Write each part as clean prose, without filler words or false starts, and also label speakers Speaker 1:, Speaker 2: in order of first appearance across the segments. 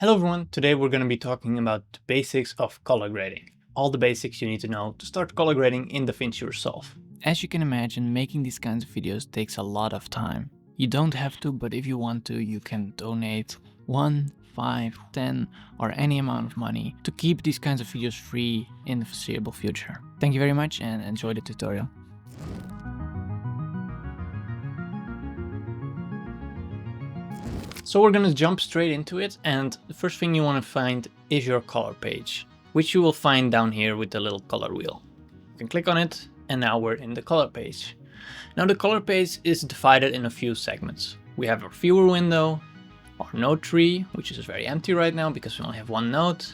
Speaker 1: Hello everyone, today we're going to be talking about the basics of color grading. All the basics you need to know to start color grading in DaVinci Resolve.
Speaker 2: As you can imagine, making these kinds of videos takes a lot of time. You don't have to, but if you want to, you can donate 1, 5, 10 or any amount of money to keep these kinds of videos free in the foreseeable future. Thank you very much and enjoy the tutorial.
Speaker 1: So we're going to jump straight into it, and the first thing you want to find is your color page, which you will find down here with the little color wheel. You can click on it, and now we're in the color page. Now the color page is divided in a few segments. We have our viewer window, our node tree, which is very empty right now because we only have one node,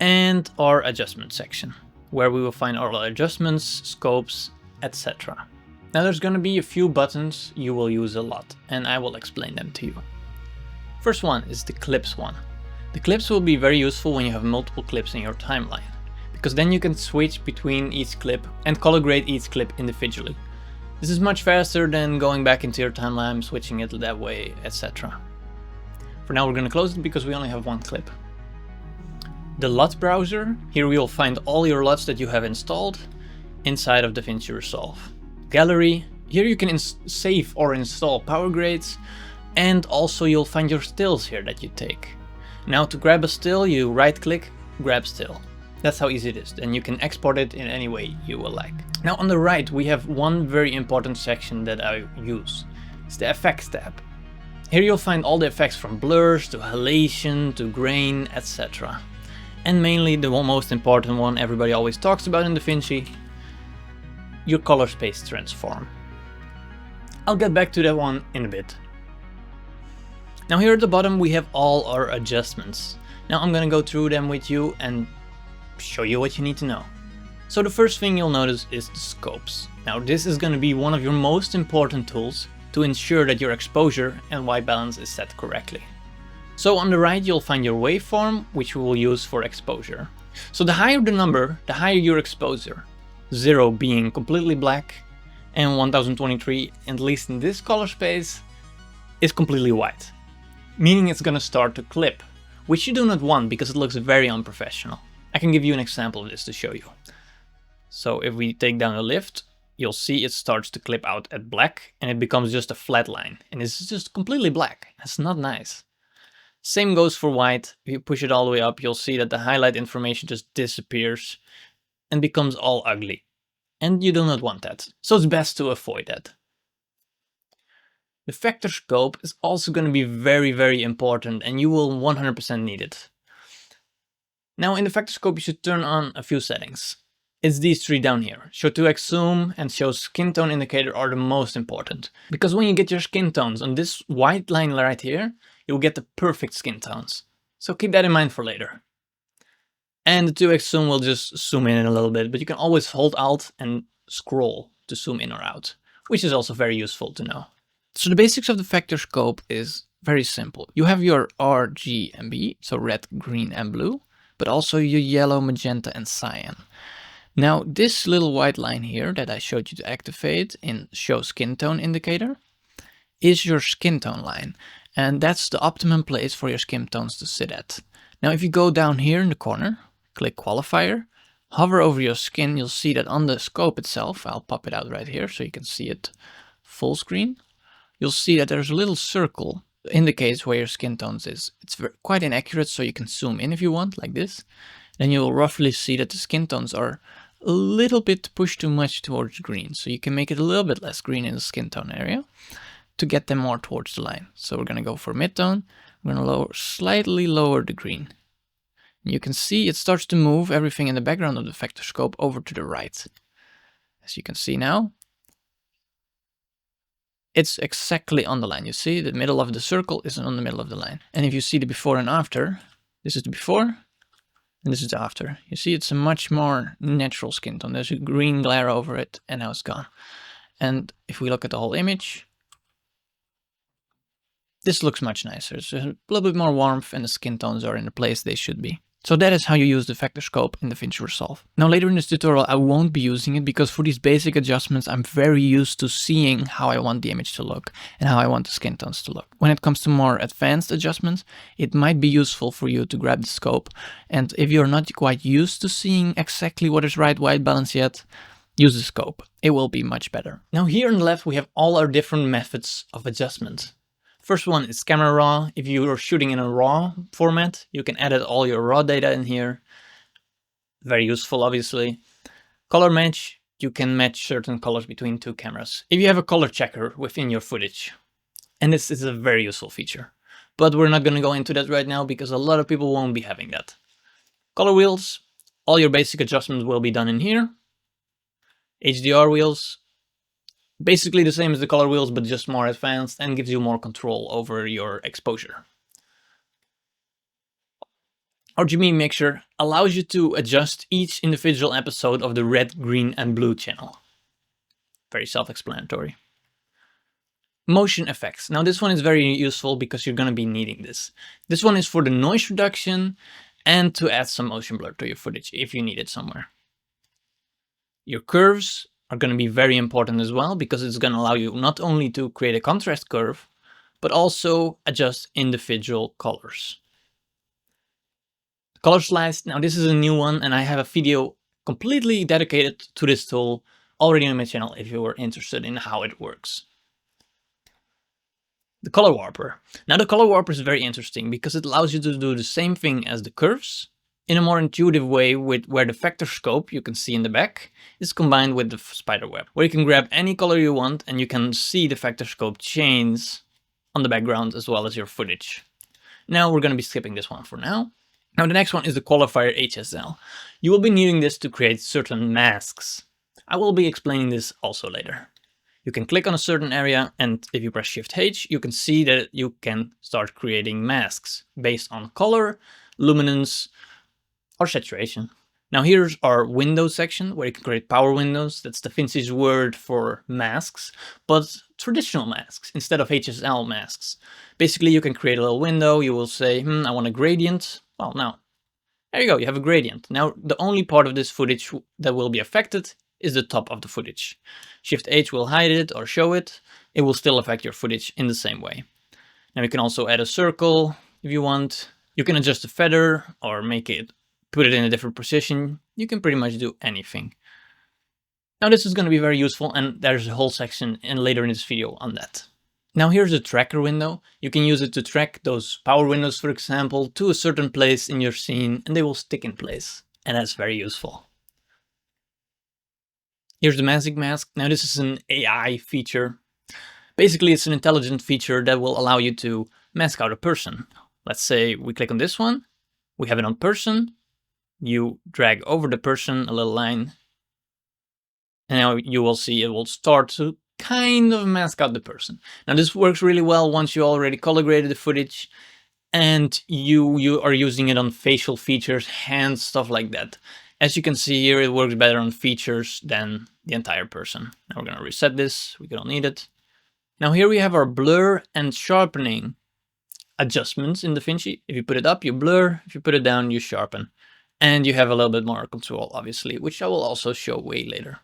Speaker 1: and our adjustment section, where we will find all our adjustments, scopes, etc. Now there's going to be a few buttons you will use a lot, and I will explain them to you. First one is the clips one. The clips will be very useful when you have multiple clips in your timeline, because then you can switch between each clip and color grade each clip individually. This is much faster than going back into your timeline, switching it that way, etc. For now we're going to close it because we only have one clip. The LUT browser, here we will find all your LUTs that you have installed inside of DaVinci Resolve. Gallery, here you can save or install power grades, and also you'll find your stills here that you take. Now to grab a still, you right click, grab still. That's how easy it is, and you can export it in any way you will like. Now on the right we have one very important section that I use. It's the effects tab. Here you'll find all the effects from blurs to halation to grain, etc. And mainly the most important one everybody always talks about in DaVinci, your color space transform. I'll get back to that one in a bit. Now here at the bottom we have all our adjustments. Now I'm gonna go through them with you and show you what you need to know. So the first thing you'll notice is the scopes. Now this is gonna be one of your most important tools to ensure that your exposure and white balance is set correctly. So on the right you'll find your waveform, which we will use for exposure. So the higher the number, the higher your exposure. 0 being completely black and 1023, at least in this color space, is completely white. Meaning it's gonna start to clip, which you do not want because it looks very unprofessional. I can give you an example of this to show you. So if we take down the lift, you'll see it starts to clip out at black and it becomes just a flat line. And it's just completely black. That's not nice. Same goes for white. If you push it all the way up, you'll see that the highlight information just disappears and becomes all ugly. And you do not want that. So it's best to avoid that. The vector scope is also going to be very important, and you will 100% need it. Now in the vector scope you should turn on a few settings. It's these three down here. Show 2x zoom and show skin tone indicator are the most important. Because when you get your skin tones on this white line right here, you'll get the perfect skin tones. So keep that in mind for later. And the 2x zoom will just zoom in a little bit, but you can always hold Alt and scroll to zoom in or out, which is also very useful to know. So the basics of the vector scope is very simple. You have your R, G, and B, so red, green, and blue, but also your yellow, magenta, and cyan. Now this little white line here that I showed you to activate in show skin tone indicator is your skin tone line, and that's the optimum place for your skin tones to sit at. Now if you go down here in the corner, click qualifier, hover over your skin, you'll see that on the scope itself, I'll pop it out right here so you can see it full screen. You'll see that there's a little circle that indicates where your skin tones is. It's quite inaccurate, so you can zoom in if you want, like this. Then you'll roughly see that the skin tones are a little bit pushed too much towards green. So you can make it a little bit less green in the skin tone area to get them more towards the line. So we're gonna go for mid-tone. We're gonna slightly lower the green. And you can see it starts to move everything in the background of the vector scope over to the right. As you can see now, it's exactly on the line. You see the middle of the circle is on the middle of the line. And if you see the before and after, this is the before and this is the after. You see it's a much more natural skin tone. There's a green glare over it and now it's gone. And if we look at the whole image, this looks much nicer. There's a little bit more warmth and the skin tones are in the place they should be.
Speaker 2: So that is how you use the vector scope in DaVinci Resolve. Now later in this tutorial I won't be using it because for these basic adjustments I'm very used to seeing how I want the image to look and how I want the skin tones to look. When it comes to more advanced adjustments, it might be useful for you to grab the scope, and if you're not quite used to seeing exactly what is right white balance yet, use the scope. It will be much better.
Speaker 1: Now here on the left we have all our different methods of adjustment. First one is camera raw. If you are shooting in a raw format, you can edit all your raw data in here. Very useful, obviously. Color match, you can match certain colors between two cameras. If you have a color checker within your footage. And this is a very useful feature. But we're not going to go into that right now because a lot of people won't be having that. Color wheels, all your basic adjustments will be done in here. HDR wheels, basically the same as the color wheels, but just more advanced and gives you more control over your exposure. RGB mixer allows you to adjust each individual episode of the red, green, and blue channel. Very self-explanatory. Motion effects. Now this one is very useful because you're going to be needing this. This one is for the noise reduction and to add some motion blur to your footage if you need it somewhere. Your curves are going to be very important as well because it's going to allow you not only to create a contrast curve, but also adjust individual colors. Color slice. Now this is a new one and I have a video completely dedicated to this tool already on my channel if you were interested in how it works. The color warper. Now the color warper is very interesting because it allows you to do the same thing as the curves in a more intuitive way, with where the vector scope you can see in the back is combined with the spider web, where you can grab any color you want and you can see the vector scope change on the background as well as your footage. Now we're going to be skipping this one for now. Now the next one is the qualifier HSL. You will be needing this to create certain masks. I will be explaining this also later. You can click on a certain area and if you press Shift H, you can see that you can start creating masks based on color, luminance, or saturation. Now here's our window section where you can create power windows. That's DaVinci's word for masks, but traditional masks instead of HSL masks. Basically you can create a little window. You will say, I want a gradient. Well, now, there you go, you have a gradient. Now the only part of this footage that will be affected is the top of the footage. Shift H will hide it or show it. It will still affect your footage in the same way. Now you can also add a circle if you want. You can adjust the feather or put it in a different position. You can pretty much do anything. Now this is going to be very useful and there's a whole section later in this video on that. Now here's the tracker window. You can use it to track those power windows, for example, to a certain place in your scene and they will stick in place. And that's very useful. Here's the magic mask. Now this is an AI feature. Basically it's an intelligent feature that will allow you to mask out a person. Let's say we click on this one. We have it on person. You drag over the person a little line. And now you will see it will start to kind of mask out the person. Now this works really well once you already color graded the footage and you are using it on facial features, hands, stuff like that. As you can see here, it works better on features than the entire person. Now we're going to reset this. We don't need it. Now here we have our blur and sharpening adjustments in DaVinci. If you put it up, you blur. If you put it down, you sharpen. And you have a little bit more control, obviously, which I will also show way later.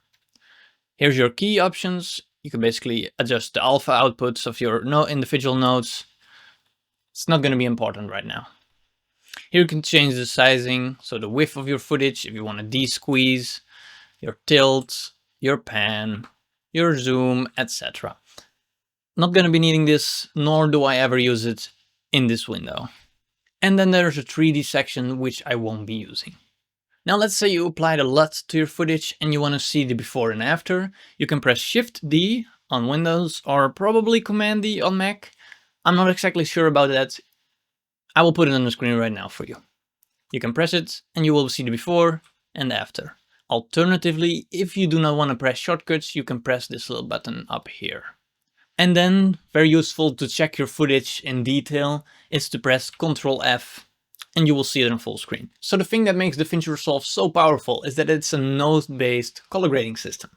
Speaker 1: Here's your key options. You can basically adjust the alpha outputs of your individual nodes. It's not going to be important right now. Here you can change the sizing, so the width of your footage, if you want to de-squeeze, your tilt, your pan, your zoom, etc. Not going to be needing this, nor do I ever use it in this window. And then there's a 3D section, which I won't be using. Now let's say you applied a LUT to your footage and you want to see the before and after. You can press Shift D on Windows or probably Command D on Mac. I'm not exactly sure about that. I will put it on the screen right now for you. You can press it and you will see the before and after. Alternatively, if you do not want to press shortcuts, you can press this little button up here. And then, very useful to check your footage in detail, is to press Ctrl F and you will see it in full screen. So the thing that makes DaVinci Resolve so powerful is that it's a node-based color grading system.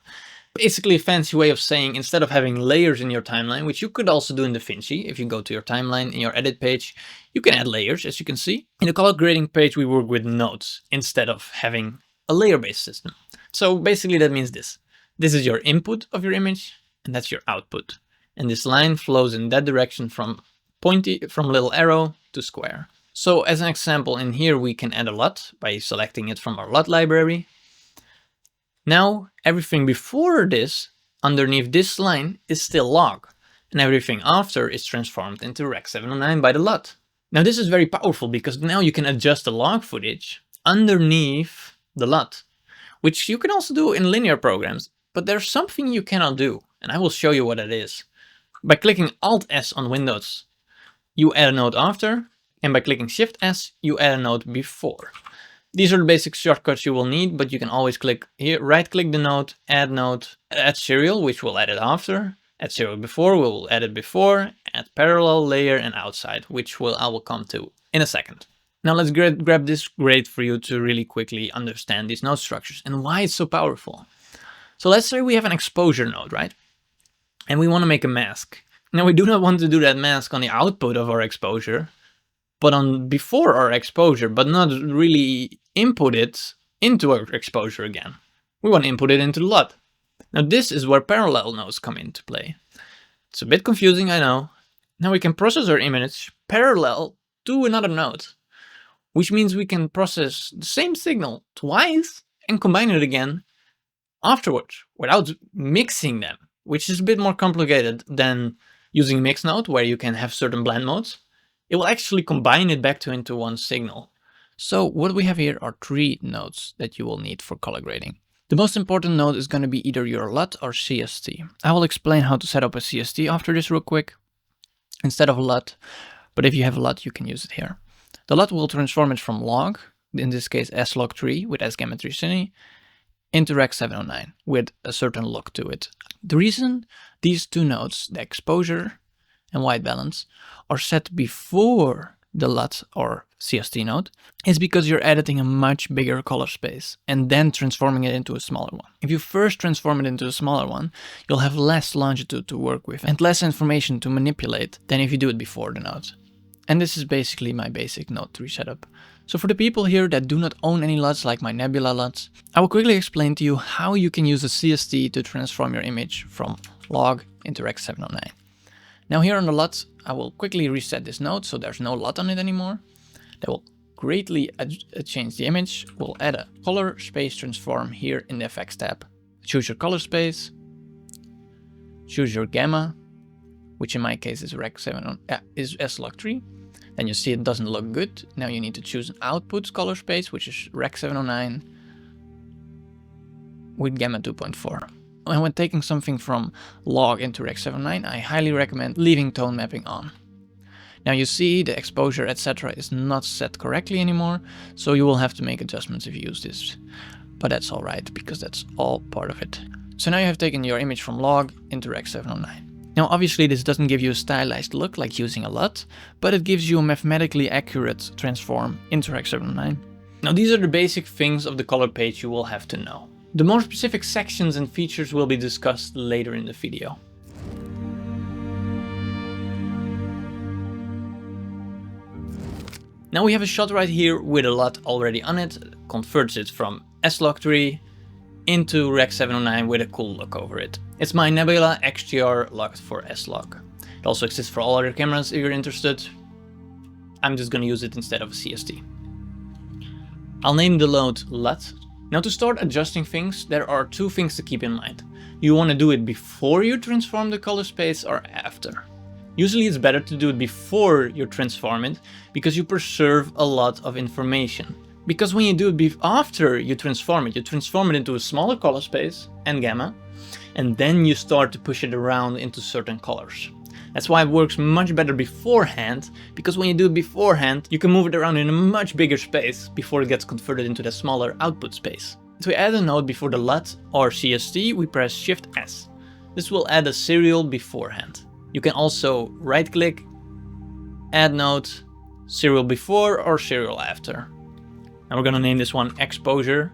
Speaker 1: Basically a fancy way of saying, instead of having layers in your timeline, which you could also do in DaVinci, if you go to your timeline in your edit page, you can add layers, as you can see. In the color grading page, we work with nodes instead of having a layer-based system. So basically that means this. This is your input of your image, and that's your output. And this line flows in that direction from little arrow to square. So as an example, in here we can add a LUT by selecting it from our LUT library. Now everything before this, underneath this line, is still log, and everything after is transformed into Rec 709 by the LUT. Now this is very powerful because now you can adjust the log footage underneath the LUT, which you can also do in linear programs, but there's something you cannot do, and I will show you what it is. By clicking Alt-S on Windows, you add a node after, and by clicking Shift-S, you add a node before. These are the basic shortcuts you will need, but you can always click here, right-click the node, add serial, which will add it after, add serial before, we will add it before, add parallel, layer, and outside, which I will come to in a second. Now let's grab this grade for you to really quickly understand these node structures and why it's so powerful. So let's say we have an exposure node, right? And we want to make a mask. Now we do not want to do that mask on the output of our exposure, but on before our exposure, but not really input it into our exposure again. We want to input it into the LUT. Now this is where parallel nodes come into play. It's a bit confusing, I know. Now we can process our image parallel to another node, which means we can process the same signal twice and combine it again afterwards without mixing them, which is a bit more complicated than using mix node, where you can have certain blend modes. It will actually combine it back into one signal.
Speaker 2: So what we have here are 3 nodes that you will need for color grading. The most important node is going to be either your LUT or CST. I will explain how to set up a CST after this real quick, instead of a LUT, but if you have a LUT, you can use it here. The LUT will transform it from log, in this case S-log3 with S-gamma 3 cine, into Rec 709 with a certain look to it. The reason these 2 nodes, the exposure and white balance, are set before the LUT or CST node is because you're editing a much bigger color space and then transforming it into a smaller one. If you first transform it into a smaller one, you'll have less longitude to work with and less information to manipulate than if you do it before the node. And this is basically my basic node 3 setup. So for the people here that do not own any LUTs like my Nebula LUTs, I will quickly explain to you how you can use a CST to transform your image from log into Rec 709. Now here on the LUT, I will quickly reset this node so there's no LUT on it anymore. That will greatly change the image. We'll add a color space transform here in the effects tab. Choose your color space, choose your gamma, which in my case is Rec 7 is S-log3. Then you see it doesn't look good. Now you need to choose an output color space, which is Rec 709 with gamma 2.4. And when taking something from log into Rec 709, I highly recommend leaving tone mapping on. Now you see the exposure, etc. is not set correctly anymore, so you will have to make adjustments if you use this. But that's alright, because that's all part of it. So now you have taken your image from log into Rec 709. Now obviously this doesn't give you a stylized look like using a LUT, but it gives you a mathematically accurate transform into Rec 709.
Speaker 1: Now these are the basic things of the color page you will have to know. The more specific sections and features will be discussed later in the video. Now we have a shot right here with a LUT already on it, converts it from S-log3 into Rec 709 with a cool look over it. It's my Nebula HDR LUT for S-log. It also exists for all other cameras if you're interested. I'm just gonna use it instead of a CST. I'll name the node LUT. Now to start adjusting things, there are 2 things to keep in mind. You want to do it before you transform the color space or after. Usually it's better to do it before you transform it, because you preserve a lot of information. Because when you do it after you transform it into a smaller color space and gamma, and then you start to push it around into certain colors. That's why it works much better beforehand, because when you do it beforehand, you can move it around in a much bigger space before it gets converted into the smaller output space. To add a node before the LUT or CST, we press Shift-S. This will add a serial beforehand. You can also right-click, add node, serial before or serial after. Now we're gonna name this one exposure.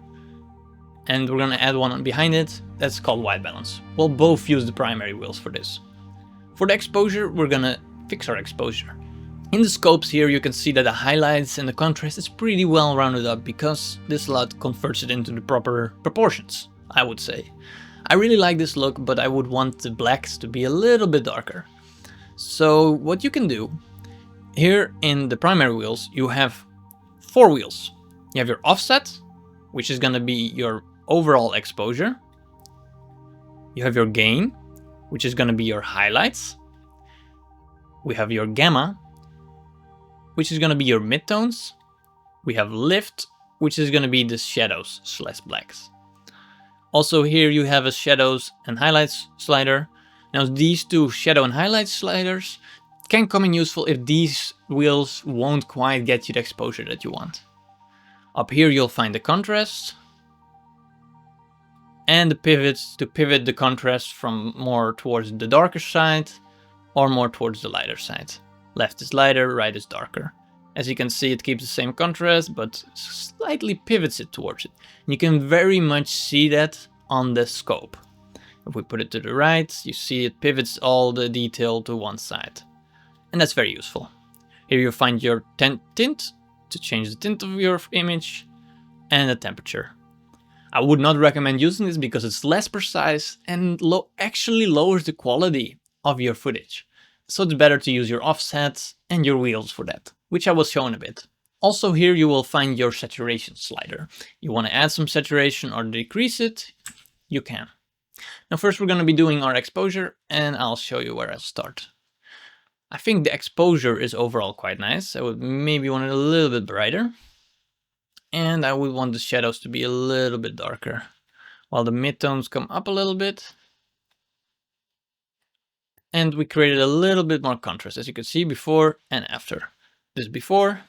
Speaker 1: and we're gonna add one behind it. That's called white balance. We'll both use the primary wheels for this. For the exposure, we're gonna fix our exposure. In the scopes here, you can see that the highlights and the contrast is pretty well rounded up because this LUT converts it into the proper proportions, I would say. I really like this look, but I would want the blacks to be a little bit darker. So what you can do, here in the primary wheels, you have 4 wheels. You have your offset, which is gonna be your overall exposure. You have your gain, which is gonna be your highlights. We have your gamma, which is gonna be your midtones. We have lift, which is gonna be the shadows / blacks. Also here you have a shadows and highlights slider. Now these two shadow and highlights sliders can come in useful if these wheels won't quite get you the exposure that you want. Up here you'll find the contrast and the pivots to pivot the contrast from more towards the darker side or more towards the lighter side. Left is lighter, right is darker. As you can see, it keeps the same contrast, but slightly pivots it towards it. And you can very much see that on the scope. If we put it to the right, you see it pivots all the detail to one side. And that's very useful. Here you find your tint to change the tint of your image and the temperature. I would not recommend using this because it's less precise and actually lowers the quality of your footage. So it's better to use your offsets and your wheels for that, which I will show in a bit. Also here you will find your saturation slider. You want to add some saturation or decrease it, you can. Now first we're going to be doing our exposure and I'll show you where I'll start. I think the exposure is overall quite nice. I would maybe want it a little bit brighter. And I would want the shadows to be a little bit darker, while the midtones come up a little bit. And we created a little bit more contrast, as you can see, before and after. This before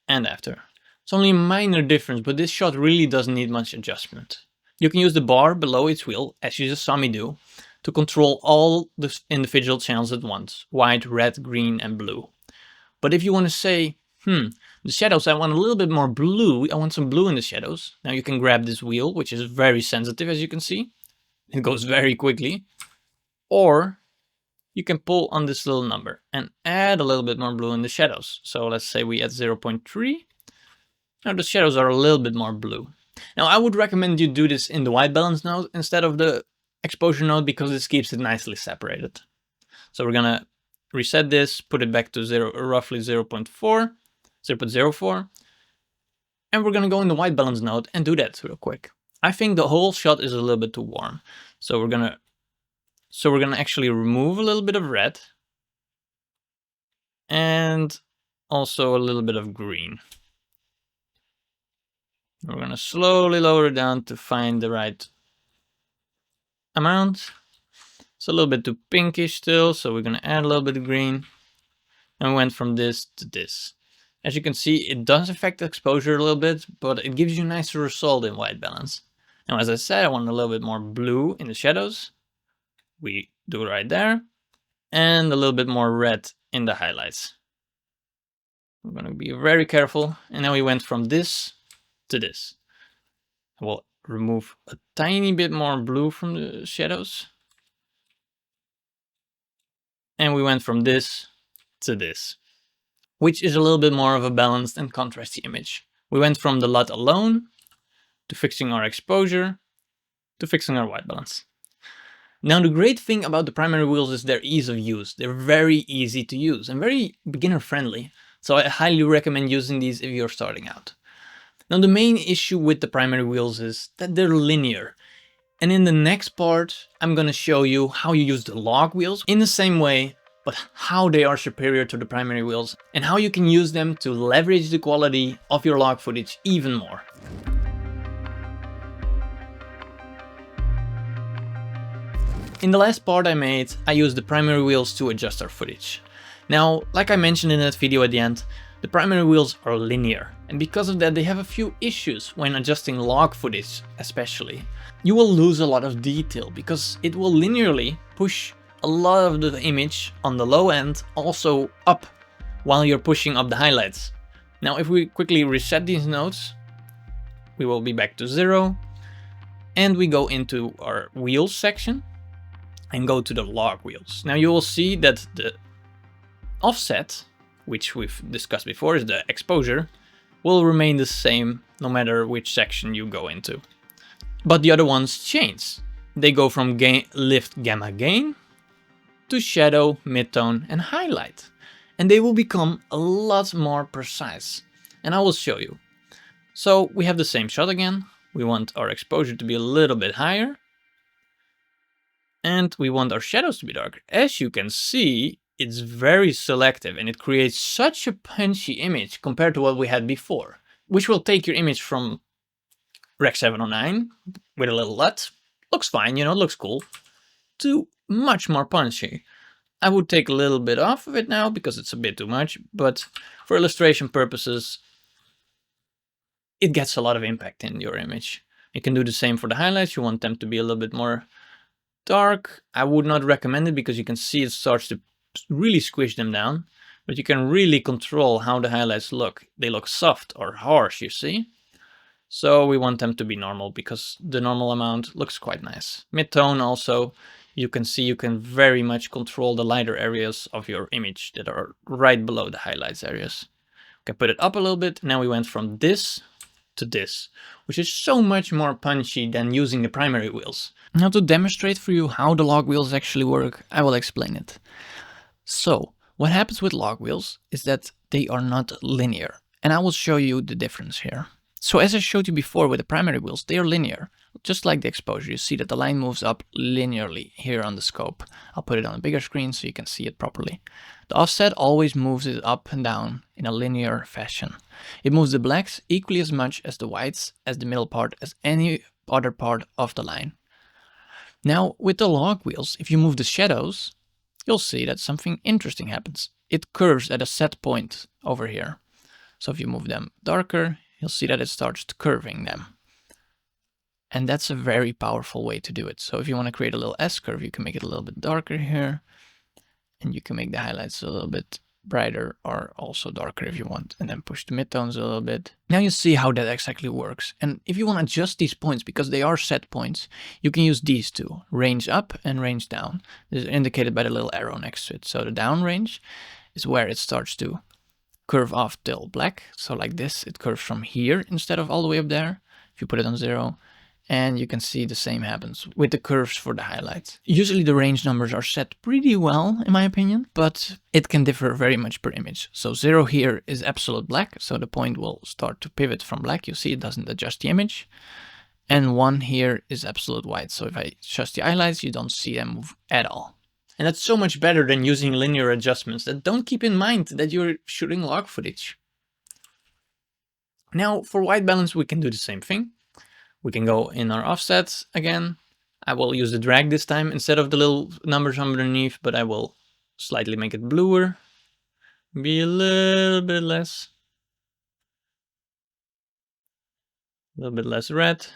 Speaker 1: and after. It's only a minor difference, but this shot really doesn't need much adjustment. You can use the bar below each wheel, as you just saw me do, to control all the individual channels at once. White, red, green, and blue. But if you want to say, the shadows, I want a little bit more blue. I want some blue in the shadows. Now you can grab this wheel, which is very sensitive, as you can see. It goes very quickly. Or you can pull on this little number and add a little bit more blue in the shadows. So let's say we add 0.3. Now the shadows are a little bit more blue. Now I would recommend you do this in the white balance node instead of the exposure node because this keeps it nicely separated. So we're gonna reset this, put it back to roughly 0.4, and we're gonna go in the white balance node and do that real quick. I think the whole shot is a little bit too warm. So we're gonna actually remove a little bit of red and also a little bit of green. We're gonna slowly lower it down to find the right amount. It's a little bit too pinkish still, so we're gonna add a little bit of green. And we went from this to this. As you can see, it does affect the exposure a little bit, but it gives you a nicer result in white balance. Now, as I said, I want a little bit more blue in the shadows. We do it right there. And a little bit more red in the highlights. We're gonna be very careful. And now we went from this to this. We'll remove a tiny bit more blue from the shadows. And we went from this to this, which is a little bit more of a balanced and contrasty image. We went from the LUT alone to fixing our exposure to fixing our white balance. Now the great thing about the primary wheels is their ease of use. They're very easy to use and very beginner friendly. So I highly recommend using these if you're starting out. Now the main issue with the primary wheels is that they're linear. And in the next part, I'm gonna show you how you use the log wheels in the same way, but how they are superior to the primary wheels and how you can use them to leverage the quality of your log footage even more. In the last part I made, I used the primary wheels to adjust our footage. Now, like I mentioned in that video at the end, the primary wheels are linear, and because of that they have a few issues when adjusting log footage especially. You will lose a lot of detail because it will linearly push a lot of the image on the low end also up while you're pushing up the highlights. Now if we quickly reset these nodes, we will be back to 0. and we go into our wheels section and go to the log wheels. Now you will see that the offset, which we've discussed before, is the exposure, will remain the same no matter which section you go into. But the other ones change. They go from lift gamma gain to shadow, midtone, and highlight. And they will become a lot more precise. And I will show you. So we have the same shot again. We want our exposure to be a little bit higher. And we want our shadows to be darker. As you can see, it's very selective and it creates such a punchy image compared to what we had before, which will take your image from Rec 709 with a little LUT, looks fine, you know, it looks cool, to much more punchy. I would take a little bit off of it now because it's a bit too much, but for illustration purposes, it gets a lot of impact in your image. You can do the same for the highlights. You want them to be a little bit more dark. I would not recommend it because you can see it starts to really squish them down, but you can really control how the highlights look. They look soft or harsh, you see. So we want them to be normal because the normal amount looks quite nice. Mid-tone also, you can see you can very much control the lighter areas of your image that are right below the highlights areas. We can put it up a little bit. Now we went from this to this, which is so much more punchy than using the primary wheels.
Speaker 2: Now to demonstrate for you how the log wheels actually work, I will explain it. So what happens with log wheels is that they are not linear, and I will show you the difference here. So as I showed you before with the primary wheels, they are linear, just like the exposure. You see that the line moves up linearly here on the scope. I'll put it on a bigger screen so you can see it properly. The offset always moves it up and down in a linear fashion. It moves the blacks equally as much as the whites, as the middle part, as any other part of the line. Now with the log wheels, if you move the shadows, you'll see that something interesting happens. It curves at a set point over here. So if you move them darker, you'll see that it starts curving them. And that's a very powerful way to do it. So if you want to create a little S-curve, you can make it a little bit darker here. And you can make the highlights a little bit brighter or also darker if you want. And then push the midtones a little bit. Now you see how that exactly works. And if you want to adjust these points, because they are set points, you can use these two, range up and range down. This is indicated by the little arrow next to it. So the down range is where it starts to curve off till black. So like this, it curves from here instead of all the way up there. If you put it on 0, and you can see the same happens with the curves for the highlights. Usually the range numbers are set pretty well, in my opinion, but it can differ very much per image. So 0 here is absolute black, so the point will start to pivot from black. You see it doesn't adjust the image. And 1 here is absolute white. So if I adjust the highlights, you don't see them move at all.
Speaker 1: And that's so much better than using linear adjustments that don't keep in mind that you're shooting log footage. Now for white balance, we can do the same thing. We can go in our offsets again. I will use the drag this time instead of the little numbers underneath, but I will slightly make it bluer. Be a little bit less. A little bit less red.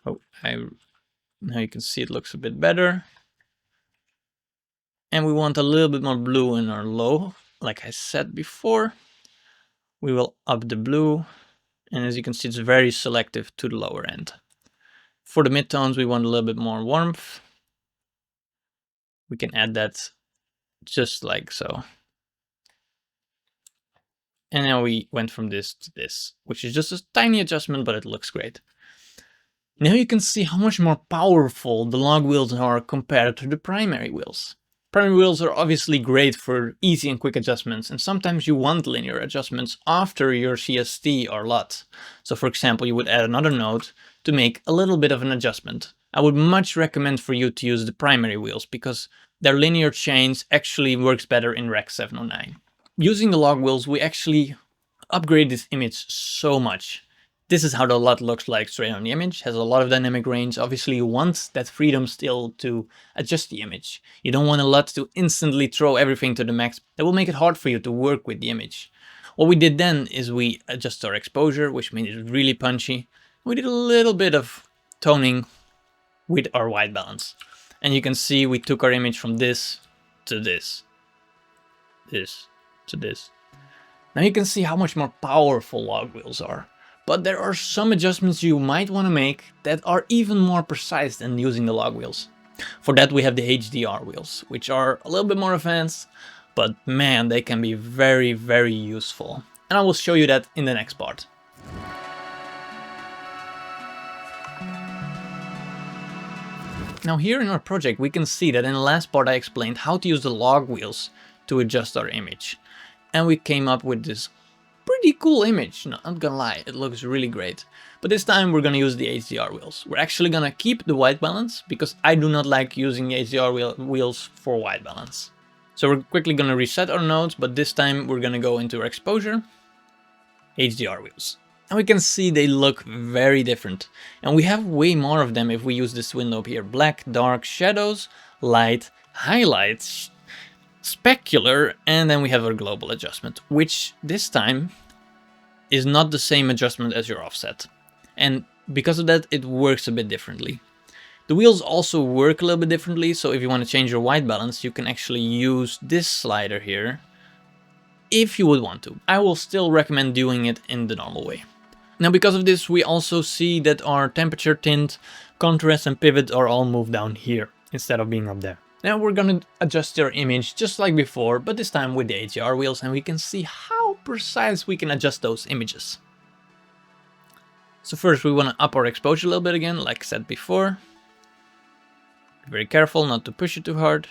Speaker 1: Oh, now you can see it looks a bit better. And we want a little bit more blue in our low. Like I said before, we will up the blue. And as you can see, it's very selective to the lower end. For the midtones, we want a little bit more warmth. We can add that just like so. And now we went from this to this, which is just a tiny adjustment, but it looks great. Now you can see how much more powerful the log wheels are compared to the primary wheels. Primary wheels are obviously great for easy and quick adjustments, and sometimes you want linear adjustments after your CST or LUT. So for example, you would add another node to make a little bit of an adjustment. I would much recommend for you to use the primary wheels because their linear change actually works better in Rec 709. Using the log wheels, we actually upgrade this image so much. This is how the LUT looks like straight on the image. Has a lot of dynamic range. Obviously, you want that freedom still to adjust the image. You don't want a LUT to instantly throw everything to the max. That will make it hard for you to work with the image. What we did then is we adjust our exposure, which made it really punchy. We did a little bit of toning with our white balance. And you can see we took our image from this to this. This to this. Now you can see how much more powerful log wheels are. but there are some adjustments you might want to make that are even more precise than using the log wheels. For that we have the HDR wheels, which are a little bit more advanced, but man, they can be very, very useful. And I will show you that in the next part. Now here in our project we can see that in the last part I explained how to use the log wheels to adjust our image. And we came up with this pretty cool image, no, I'm not gonna lie, it looks really great. But this time we're gonna use the HDR wheels. We're actually gonna keep the white balance, because I do not like using the HDR wheels for white balance. So we're quickly gonna reset our nodes, but this time we're gonna go into our exposure, HDR wheels. And we can see they look very different. And we have way more of them if we use this window here. Black, dark, shadows, light, highlights, specular, and then we have our global adjustment, which this time is not the same adjustment as your offset. And because of that, it works a bit differently. The wheels also work a little bit differently, so if you want to change your white balance, you can actually use this slider here, if you would want to. I will still recommend doing it in the normal way. Now because of this, we also see that our temperature, tint, contrast and pivot are all moved down here, instead of being up there. Now we're gonna adjust our image just like before, but this time with the HDR wheels, and we can see how precise we can adjust those images. So first we want to up our exposure a little bit again, like I said before. Be very careful not to push it too hard.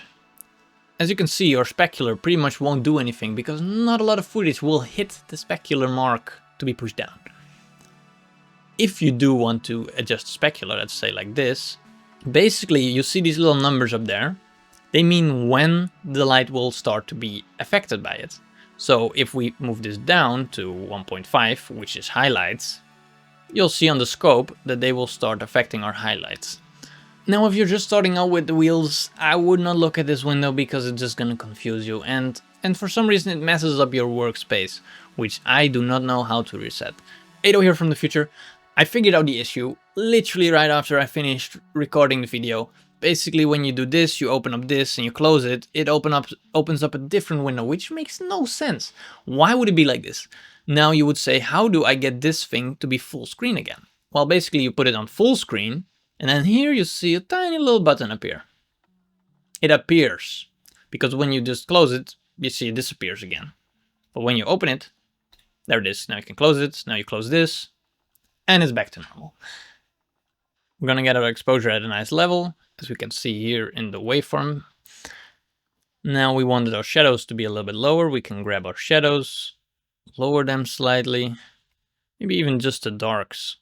Speaker 1: As you can see, our specular pretty much won't do anything, because not a lot of footage will hit the specular mark to be pushed down. If you do want to adjust specular, let's say like this, basically you see these little numbers up there. They mean when the light will start to be affected by it. So if we move this down to 1.5, which is highlights, you'll see on the scope that they will start affecting our highlights. Now if you're just starting out with the wheels, I would not look at this window, because it's just gonna confuse you, and for some reason it messes up your workspace, which I do not know how to reset. Ado here from the future. I figured out the issue literally right after I finished recording the video. Basically when you do this, you open up this and you close it, it opens up a different window, which makes no sense. Why would it be like this? Now you would say, how do I get this thing to be full screen again? Well, basically you put it on full screen, and then here you see a tiny little button appear. It appears, because when you just close it, you see it disappears again. But when you open it, there it is. Now you can close it, now you close this, and it's back to normal. We're gonna get our exposure at a nice level, as we can see here in the waveform. Now we wanted our shadows to be a little bit lower. We can grab our shadows, lower them slightly, maybe even just the darks,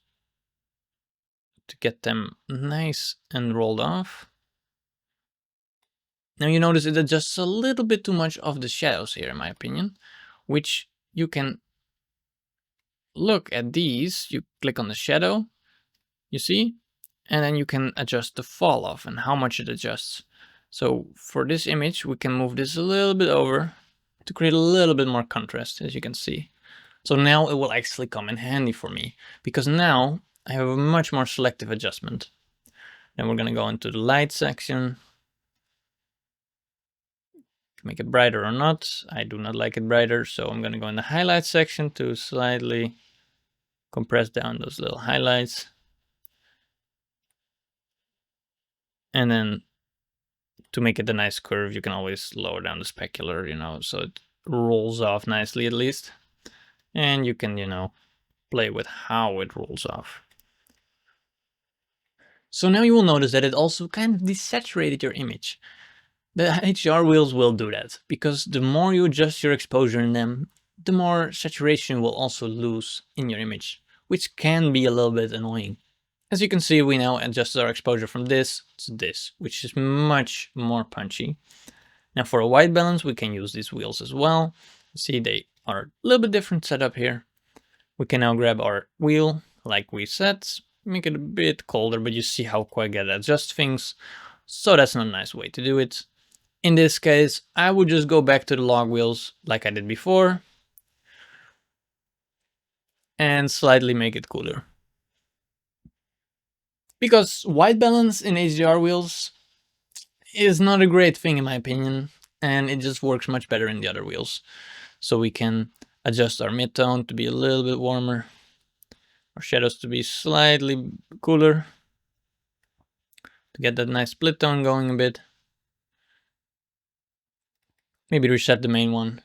Speaker 1: to get them nice and rolled off. Now you notice it adjusts a little bit too much of the shadows here, in my opinion, which you can look at these. You click on the shadow, you see, and then you can adjust the fall off and how much it adjusts. So for this image, we can move this a little bit over to create a little bit more contrast, as you can see. So now it will actually come in handy for me, because now I have a much more selective adjustment. Then we're gonna go into the light section. Make it brighter or not. I do not like it brighter, so I'm gonna go in the highlight section to slightly compress down those little highlights. And then to make it a nice curve, you can always lower down the specular, you know, so it rolls off nicely at least. And you can, you know, play with how it rolls off. So now you will notice that it also kind of desaturated your image. The HDR wheels will do that, because the more you adjust your exposure in them, the more saturation will also lose in your image, which can be a little bit annoying. As you can see, we now adjusted our exposure from this to this, which is much more punchy. Now for a white balance, we can use these wheels as well. See, they are a little bit different setup here. We can now grab our wheel, like we said, make it a bit colder, but you see how quick it adjusts things. So that's not a nice way to do it. In this case, I would just go back to the log wheels like I did before and slightly make it cooler. Because white balance in HDR wheels is not a great thing in my opinion, and it just works much better in the other wheels. So we can adjust our midtone to be a little bit warmer. our shadows to be slightly cooler to get that nice split tone going a bit. Maybe reset the main one.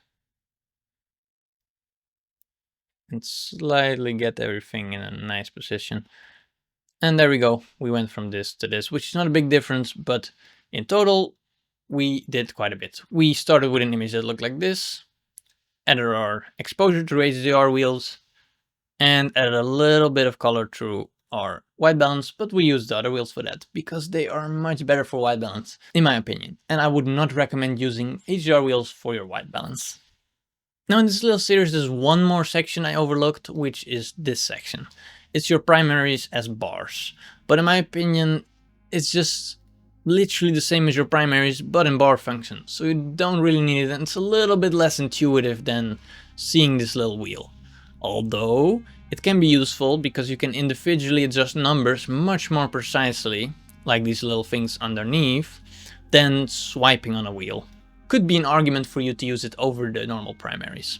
Speaker 1: And slightly get everything in a nice position. And there we go. We went from this to this, which is not a big difference, but in total, we did quite a bit. We started with an image that looked like this, added our exposure through HDR Wheels, and added a little bit of color through our white balance, but we used the other wheels for that because they are much better for white balance, in my opinion. And I would not recommend using HDR Wheels for your white balance. Now in this little series, there's one more section I overlooked, which is this section. It's your primaries as bars. But in my opinion, it's just literally the same as your primaries, but in bar function. So you don't really need it, and it's a little bit less intuitive than seeing this little wheel. Although it can be useful because you can individually adjust numbers much more precisely, like these little things underneath, than swiping on a wheel. Could be an argument for you to use it over the normal primaries.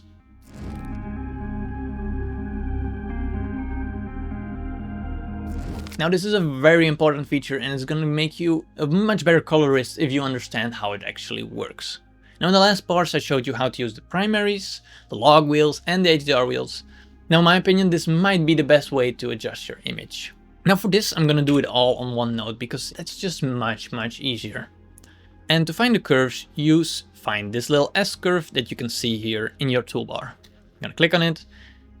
Speaker 1: Now this is a very important feature and it's going to make you a much better colorist if you understand how it actually works. Now in the last parts I showed you how to use the primaries, the log wheels and the HDR wheels. Now in my opinion this might be the best way to adjust your image. Now for this I'm going to do it all on one node because that's just much easier. And to find the curves, find this little S curve that you can see here in your toolbar. I'm gonna click on it,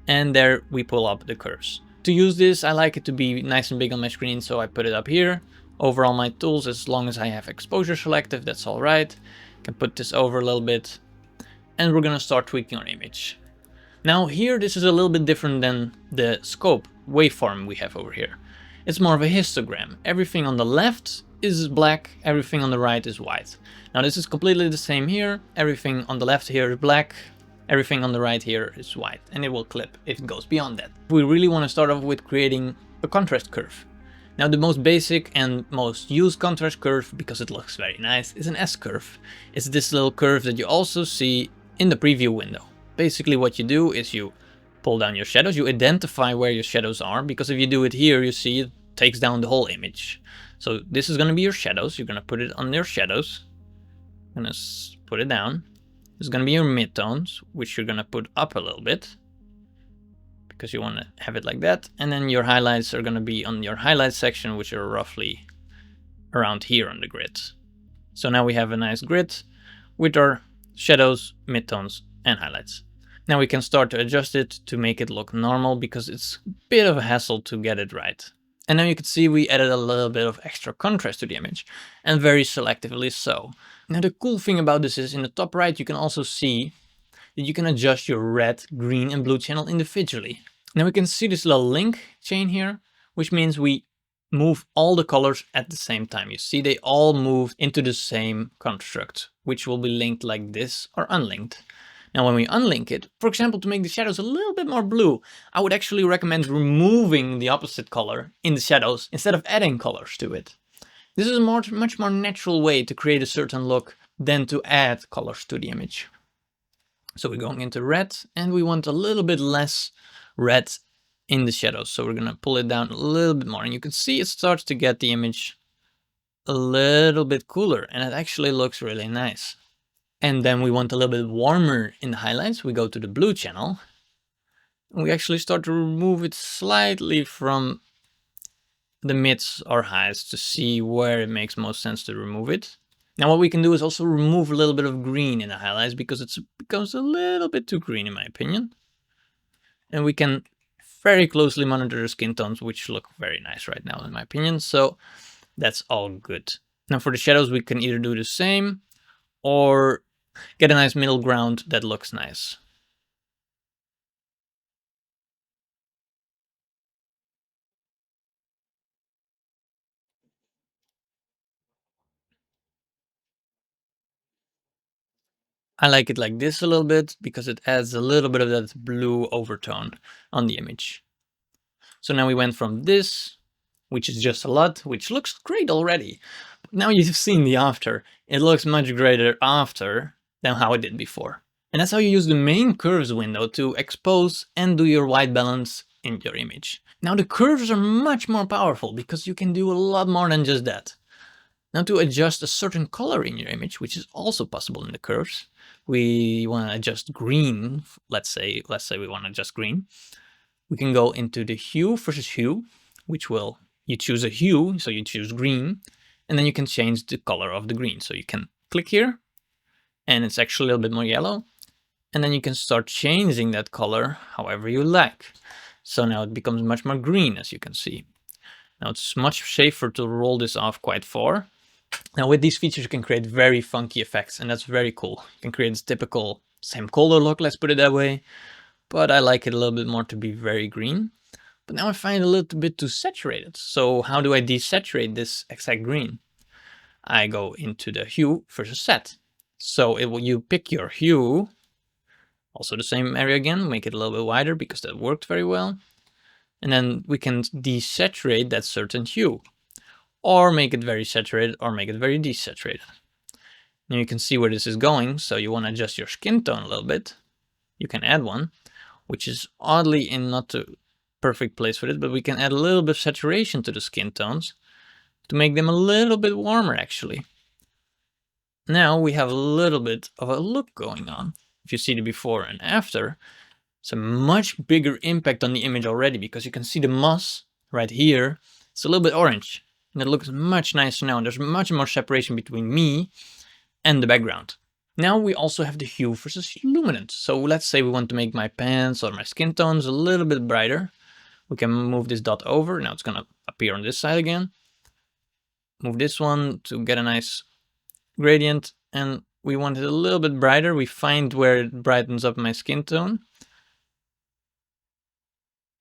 Speaker 1: and there we pull up the curves. To use this, I like it to be nice and big on my screen, so I put it up here. Over all my tools, as long as I have exposure selective, that's all right. I can put this over a little bit, and we're gonna start tweaking our image. Now here, this is a little bit different than the scope waveform we have over here. It's more of a histogram. Everything on the left is black, everything on the right is white. Now this is completely the same here. Everything on the left here is black, everything on the right here is white, and it will clip if it goes beyond that. We really want to start off with creating a contrast curve. Now the most basic and most used contrast curve, because it looks very nice, is an S curve. It's this little curve that you also see in the preview window. Basically what you do is you pull down your shadows, you identify where your shadows are, because if you do it here, you see it takes down the whole image. So this is going to be your shadows. You're going to put it on your shadows. I'm going to put it down. This is going to be your midtones, which you're going to put up a little bit because you want to have it like that. And then your highlights are going to be on your highlight section, which are roughly around here on the grid. So now we have a nice grid with our shadows, midtones, and highlights. Now we can start to adjust it to make it look normal because it's a bit of a hassle to get it right. And now you can see we added a little bit of extra contrast to the image, and very selectively so. Now the cool thing about this is in the top right you can also see that you can adjust your red, green and blue channel individually. Now we can see this little link chain here, which means we move all the colors at the same time. You see they all move into the same construct, which will be linked like this or unlinked. Now when we unlink it, for example, to make the shadows a little bit more blue, I would actually recommend removing the opposite color in the shadows instead of adding colors to it. This is a much more natural way to create a certain look than to add colors to the image. So we're going into red and we want a little bit less red in the shadows. So we're going to pull it down a little bit more and you can see it starts to get the image a little bit cooler and it actually looks really nice. And then we want a little bit warmer in the highlights. We go to the blue channel. And we actually start to remove it slightly from the mids or highs to see where it makes most sense to remove it. Now what we can do is also remove a little bit of green in the highlights because it becomes a little bit too green in my opinion. And we can very closely monitor the skin tones, which look very nice right now in my opinion. So that's all good. Now for the shadows, we can either do the same or get a nice middle ground that looks nice. I like it like this a little bit because it adds a little bit of that blue overtone on the image. So now we went from this, which is just a LUT, which looks great already. But now you've seen the after. It looks much greater after than how it did before. And that's how you use the main curves window to expose and do your white balance in your image. Now the curves are much more powerful because you can do a lot more than just that. Now to adjust a certain color in your image, which is also possible in the curves, we want to adjust green. Let's say we want to adjust green. We can go into the hue versus hue, which will, you choose a hue, so you choose green, and then you can change the color of the green. So you can click here, and it's actually a little bit more yellow. And then you can start changing that color however you like. So now it becomes much more green, as you can see. Now it's much safer to roll this off quite far. Now with these features, you can create very funky effects, and that's very cool. You can create this typical same color look, let's put it that way. But I like it a little bit more to be very green. But now I find it a little bit too saturated. So how do I desaturate this exact green? I go into the hue versus set. So you pick your hue, also the same area again, make it a little bit wider because that worked very well. And then we can desaturate that certain hue, or make it very saturated, or make it very desaturated. Now you can see where this is going. So you want to adjust your skin tone a little bit. You can add one, which is oddly in not the perfect place for it, but we can add a little bit of saturation to the skin tones to make them a little bit warmer actually. Now we have a little bit of a look going on. If you see the before and after, it's a much bigger impact on the image already, because you can see the moss right here. It's a little bit orange, and it looks much nicer now. And there's much more separation between me and the background. Now we also have the hue versus luminance. So let's say we want to make my pants or my skin tones a little bit brighter. We can move this dot over. Now it's going to appear on this side again. Move this one to get a nice gradient, and we want it a little bit brighter. We find where it brightens up my skin tone,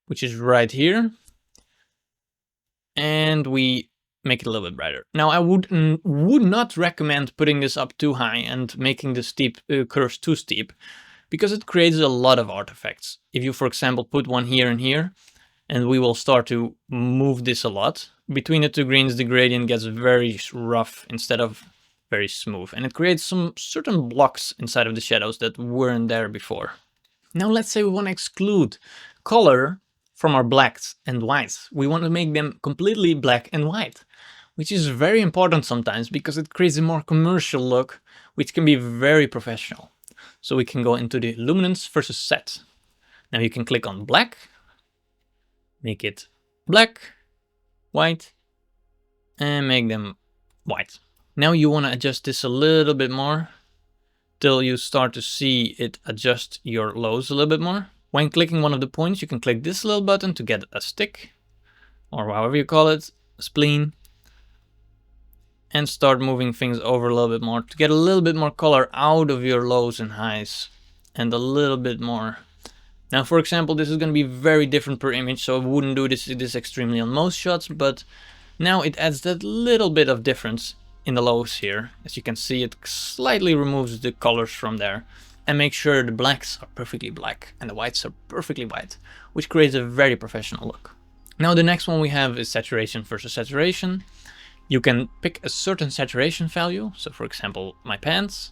Speaker 1: which is right here. And we make it a little bit brighter. Now I would not recommend putting this up too high and making the steep curves too steep, because it creates a lot of artifacts. If you, for example, put one here and here, and we will start to move this a lot, between the two greens, the gradient gets very rough instead of very smooth. And it creates some certain blocks inside of the shadows that weren't there before. Now let's say we want to exclude color from our blacks and whites. We want to make them completely black and white, which is very important sometimes because it creates a more commercial look, which can be very professional. So we can go into the luminance versus set. Now you can click on black, make it black, white, and make them white. Now you want to adjust this a little bit more till you start to see it adjust your lows a little bit more. When clicking one of the points, you can click this little button to get a stick, or however you call it, a spleen, and start moving things over a little bit more to get a little bit more color out of your lows and highs, and a little bit more. Now, for example, this is going to be very different per image, so I wouldn't do this extremely on most shots, but now it adds that little bit of difference in the lows here. As you can see, it slightly removes the colors from there and makes sure the blacks are perfectly black and the whites are perfectly white, which creates a very professional look. Now the next one we have is saturation versus saturation. You can pick a certain saturation value, so for example my pants,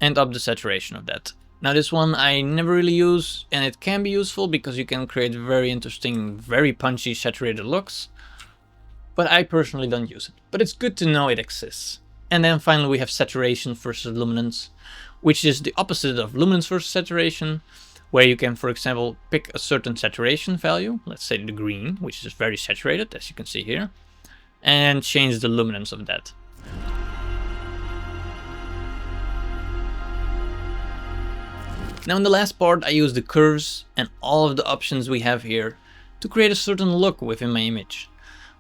Speaker 1: and up the saturation of that. Now this one I never really use, and it can be useful because you can create very interesting, very punchy saturated looks, but I personally don't use it. But it's good to know it exists. And then finally we have saturation versus luminance, which is the opposite of luminance versus saturation, where you can, for example, pick a certain saturation value, let's say the green, which is very saturated, as you can see here, and change the luminance of that. Now in the last part, I use the curves and all of the options we have here to create a certain look within my image.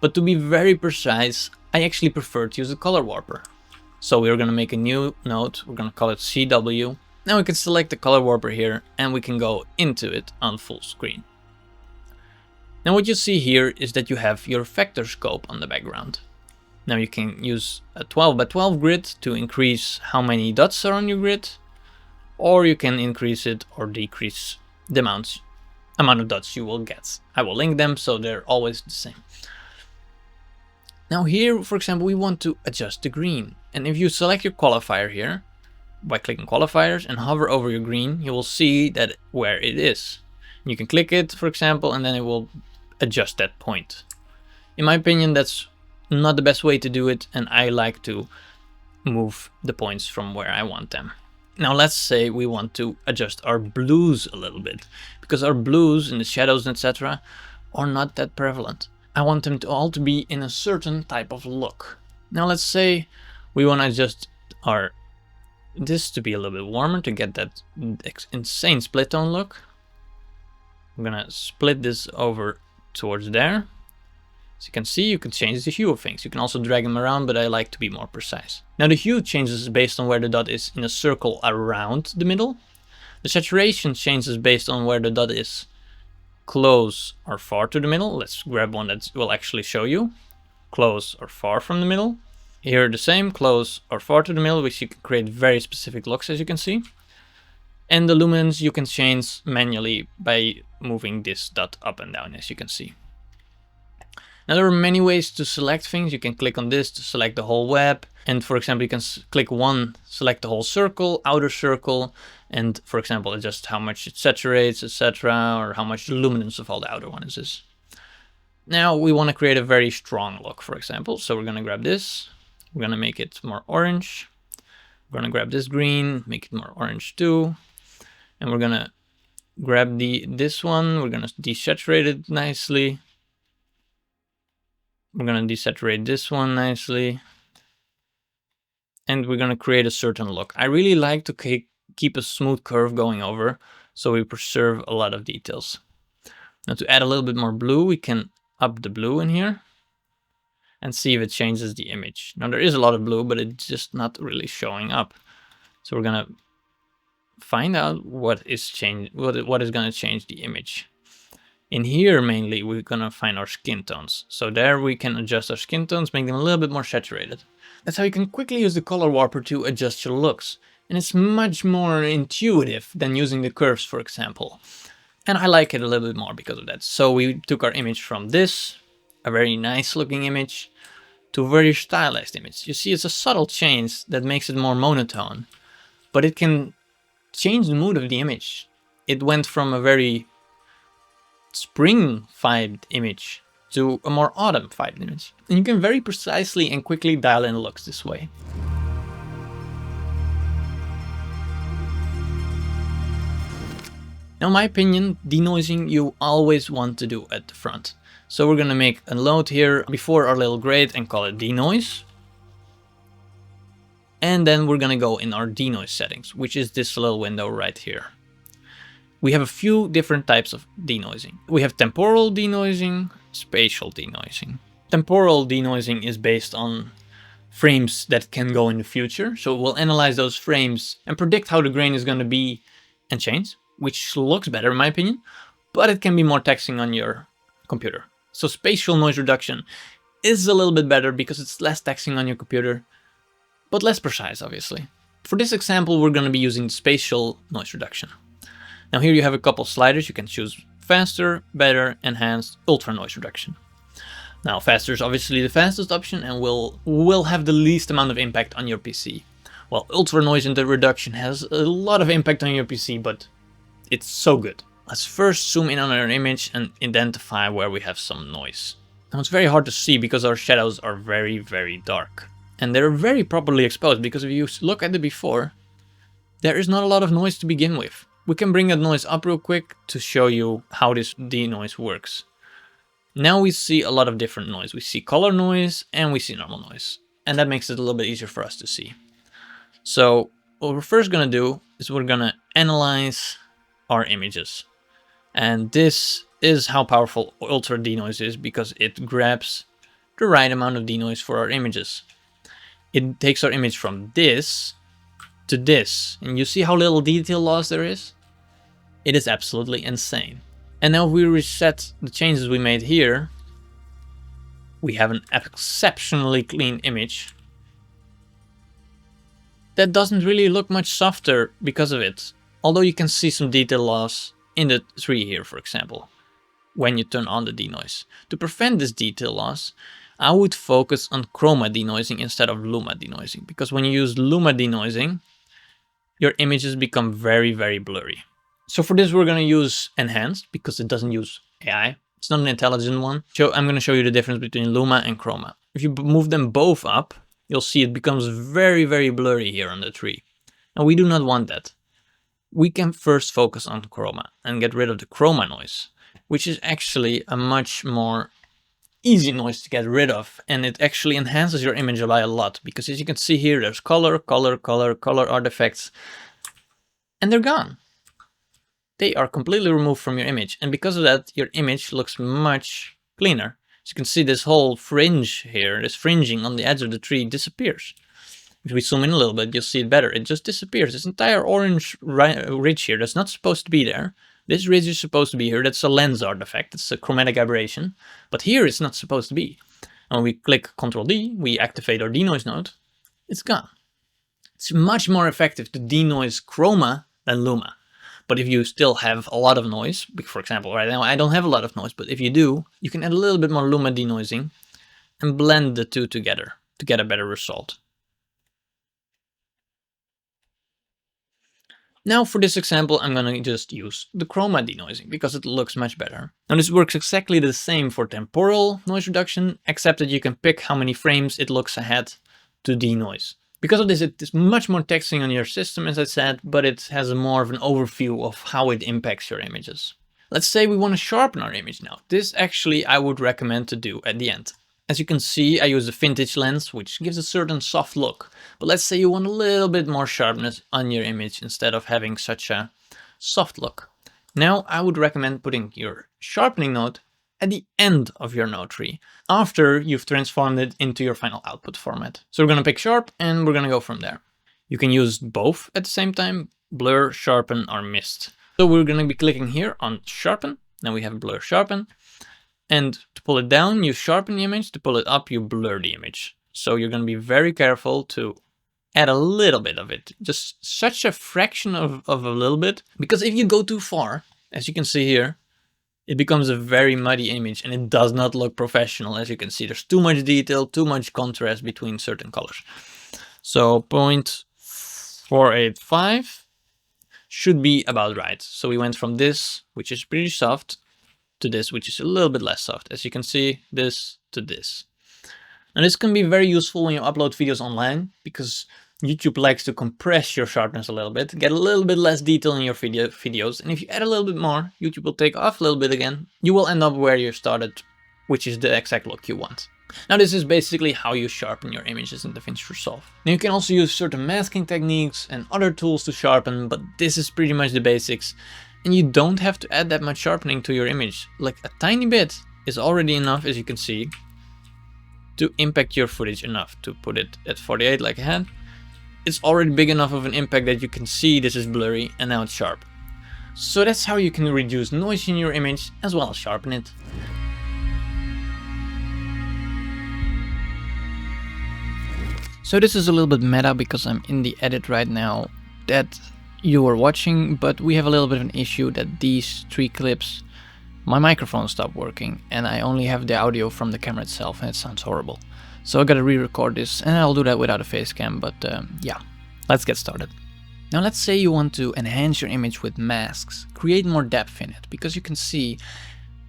Speaker 1: But to be very precise, I actually prefer to use a color warper. So we're going to make a new node, we're going to call it CW. Now we can select the color warper here and we can go into it on full screen. Now what you see here is that you have your vector scope on the background. Now you can use a 12 by 12 grid to increase how many dots are on your grid, or you can increase it or decrease the amount of dots you will get. I will link them so they're always the same. Now here, for example, we want to adjust the green. And if you select your qualifier here, by clicking qualifiers and hover over your green, you will see that where it is. You can click it, for example, and then it will adjust that point. In my opinion, that's not the best way to do it, and I like to move the points from where I want them. Now let's say we want to adjust our blues a little bit, because our blues in the shadows, etc., are not that prevalent. I want them to all to be in a certain type of look. Now let's say we want to adjust this to be a little bit warmer to get that insane split tone look. I'm gonna split this over towards there. As you can see, you can change the hue of things. You can also drag them around, but I like to be more precise. Now the hue changes based on where the dot is in a circle around the middle. The saturation changes based on where the dot is close or far to the middle. Let's grab one that will actually show you. Close or far from the middle. Here the same, close or far to the middle, which you can create very specific looks, as you can see. And the luminance you can change manually by moving this dot up and down, as you can see. Now there are many ways to select things. You can click on this to select the whole web. And for example, you can click one, select the whole circle, outer circle, and for example, adjust how much it saturates, etc., or how much the luminance of all the outer ones is. Now we want to create a very strong look, for example. So we're going to grab this. We're going to make it more orange. We're going to grab this green, make it more orange too. And we're going to grab this one. We're going to desaturate it nicely. We're going to desaturate this one nicely. And we're going to create a certain look. I really like to keep a smooth curve going over, so we preserve a lot of details. Now to add a little bit more blue, we can up the blue in here and see if it changes the image. Now there is a lot of blue, but it's just not really showing up. So we're going to find out what is going to change the image. In here, mainly, we're going to find our skin tones. So there we can adjust our skin tones, make them a little bit more saturated. That's how you can quickly use the color warper to adjust your looks. And it's much more intuitive than using the curves, for example. And I like it a little bit more because of that. So we took our image from this, a very nice looking image, to a very stylized image. You see, it's a subtle change that makes it more monotone, but it can change the mood of the image. It went from a very spring vibed image to a more autumn vibed image. And you can very precisely and quickly dial in looks this way. Now in my opinion, denoising you always want to do at the front. So we're gonna make a note here before our little grade and call it denoise. And then we're gonna go in our denoise settings, which is this little window right here. We have a few different types of denoising. We have temporal denoising, spatial denoising. Temporal denoising is based on frames that can go in the future. So it will analyze those frames and predict how the grain is going to be and change, which looks better in my opinion, but it can be more taxing on your computer. So spatial noise reduction is a little bit better because it's less taxing on your computer, but less precise, obviously. For this example, we're going to be using spatial noise reduction. Now here you have a couple sliders. You can choose faster, better, enhanced, ultra noise reduction. Now faster is obviously the fastest option and will have the least amount of impact on your PC. While ultra noise reduction has a lot of impact on your PC, but it's so good. Let's first zoom in on our image and identify where we have some noise. Now it's very hard to see because our shadows are very, very dark. And they're very properly exposed because if you look at it before, there is not a lot of noise to begin with. We can bring that noise up real quick to show you how this denoise works. Now we see a lot of different noise. We see color noise and we see normal noise. And that makes it a little bit easier for us to see. So what we're first going to do is we're going to analyze our images. And this is how powerful ultra denoise is because it grabs the right amount of denoise for our images. It takes our image from this to this. And you see how little detail loss there is? It is absolutely insane. And now if we reset the changes we made here, we have an exceptionally clean image that doesn't really look much softer because of it. Although you can see some detail loss in the tree here, for example, when you turn on the denoise. To prevent this detail loss, I would focus on chroma denoising instead of luma denoising, because when you use luma denoising, your images become very, very blurry. So for this, we're going to use enhanced because it doesn't use AI. It's not an intelligent one. So I'm going to show you the difference between luma and chroma. If you move them both up, you'll see it becomes very, very blurry here on the tree. And we do not want that. We can first focus on chroma and get rid of the chroma noise, which is actually a much more easy noise to get rid of, and it actually enhances your image by a lot, because as you can see here, there's color artifacts, and they're gone. They are completely removed from your image, and because of that, your image looks much cleaner. As you can see, this whole fringe here, this fringing on the edge of the tree disappears. If we zoom in a little bit, you'll see it better. It just disappears. This entire orange ridge here that's not supposed to be there. This ridge is supposed to be here. That's a lens artifact. It's a chromatic aberration. But here it's not supposed to be. And when we click Ctrl D, we activate our denoise node. It's gone. It's much more effective to denoise chroma than luma. But if you still have a lot of noise, for example, right now I don't have a lot of noise, but if you do, you can add a little bit more luma denoising and blend the two together to get a better result. Now for this example, I'm going to just use the chroma denoising because it looks much better. Now this works exactly the same for temporal noise reduction, except that you can pick how many frames it looks ahead to denoise. Because of this, it is much more taxing on your system, as I said, but it has more of an overview of how it impacts your images. Let's say we want to sharpen our image now. This actually I would recommend to do at the end. As you can see, I use a vintage lens, which gives a certain soft look. But let's say you want a little bit more sharpness on your image instead of having such a soft look. Now I would recommend putting your sharpening node at the end of your node tree, after you've transformed it into your final output format. So we're going to pick sharp and we're going to go from there. You can use both at the same time, blur, sharpen, or mist. So we're going to be clicking here on sharpen. Now we have blur, sharpen. And to pull it down, you sharpen the image. To pull it up, you blur the image. So you're going to be very careful to add a little bit of it. Just such a fraction of a little bit. Because if you go too far, as you can see here, it becomes a very muddy image and it does not look professional. As you can see, there's too much detail, too much contrast between certain colors. So 0.485 should be about right. So we went from this, which is pretty soft, to this, which is a little bit less soft. As you can see, this to this. And this can be very useful when you upload videos online, because YouTube likes to compress your sharpness a little bit, get a little bit less detail in your videos. And if you add a little bit more, YouTube will take off a little bit again. You will end up where you started, which is the exact look you want. Now this is basically how you sharpen your images in DaVinci Resolve. Now you can also use certain masking techniques and other tools to sharpen, but this is pretty much the basics. And you don't have to add that much sharpening to your image. Like a tiny bit is already enough, as you can see, to impact your footage enough. To put it at 48 like I had, it's already big enough of an impact that you can see this is blurry and now it's sharp. So that's how you can reduce noise in your image as well as sharpen it. So this is a little bit meta because I'm in the edit right now that you are watching, but we have a little bit of an issue that these 3 clips, my microphone stopped working and I only have the audio from the camera itself and it sounds horrible. So I gotta re-record this, and I'll do that without a face cam, but yeah, let's get started. Now let's say you want to enhance your image with masks, create more depth in it, because you can see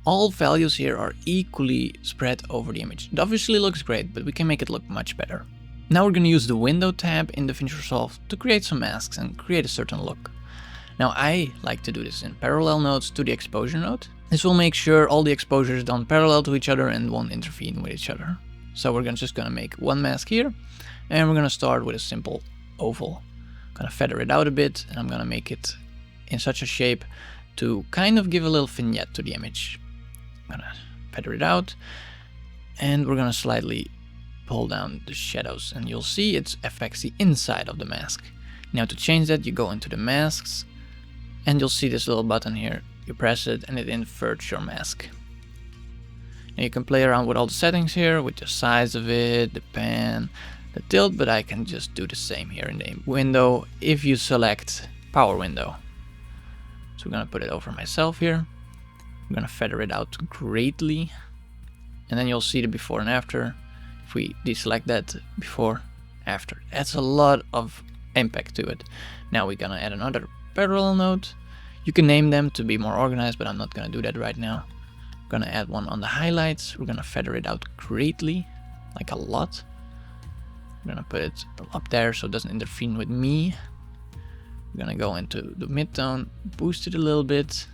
Speaker 1: all values here are equally spread over the image. It obviously looks great, but we can make it look much better. Now we're gonna use the window tab in DaVinci Resolve to create some masks and create a certain look. Now I like to do this in parallel nodes to the exposure node. This will make sure all the exposures done parallel to each other and won't intervene with each other. So we're just gonna make one mask here, and we're gonna start with a simple oval. I'm gonna feather it out a bit, and I'm gonna make it in such a shape to kind of give a little vignette to the image. I'm gonna feather it out, and we're gonna slightly pull down the shadows, and you'll see it affects the inside of the mask. Now to change that, you go into the masks, and you'll see this little button here. You press it, and it inverts your mask. Now you can play around with all the settings here, with the size of it, the pan, the tilt, but I can just do the same here in the window if you select power window. So we're gonna put it over myself here. I'm gonna feather it out greatly, and then you'll see the before and after. If we deselect that, before, after, adds a lot of impact to it. Now we're gonna add another parallel node.
Speaker 2: You can name them to be more organized, but I'm not gonna do that right now. I'm gonna add one on the highlights. We're gonna feather it out greatly, like a lot. I'm gonna put it up there so it doesn't interfere with me. We're gonna go into the midtone, boost it a little bit.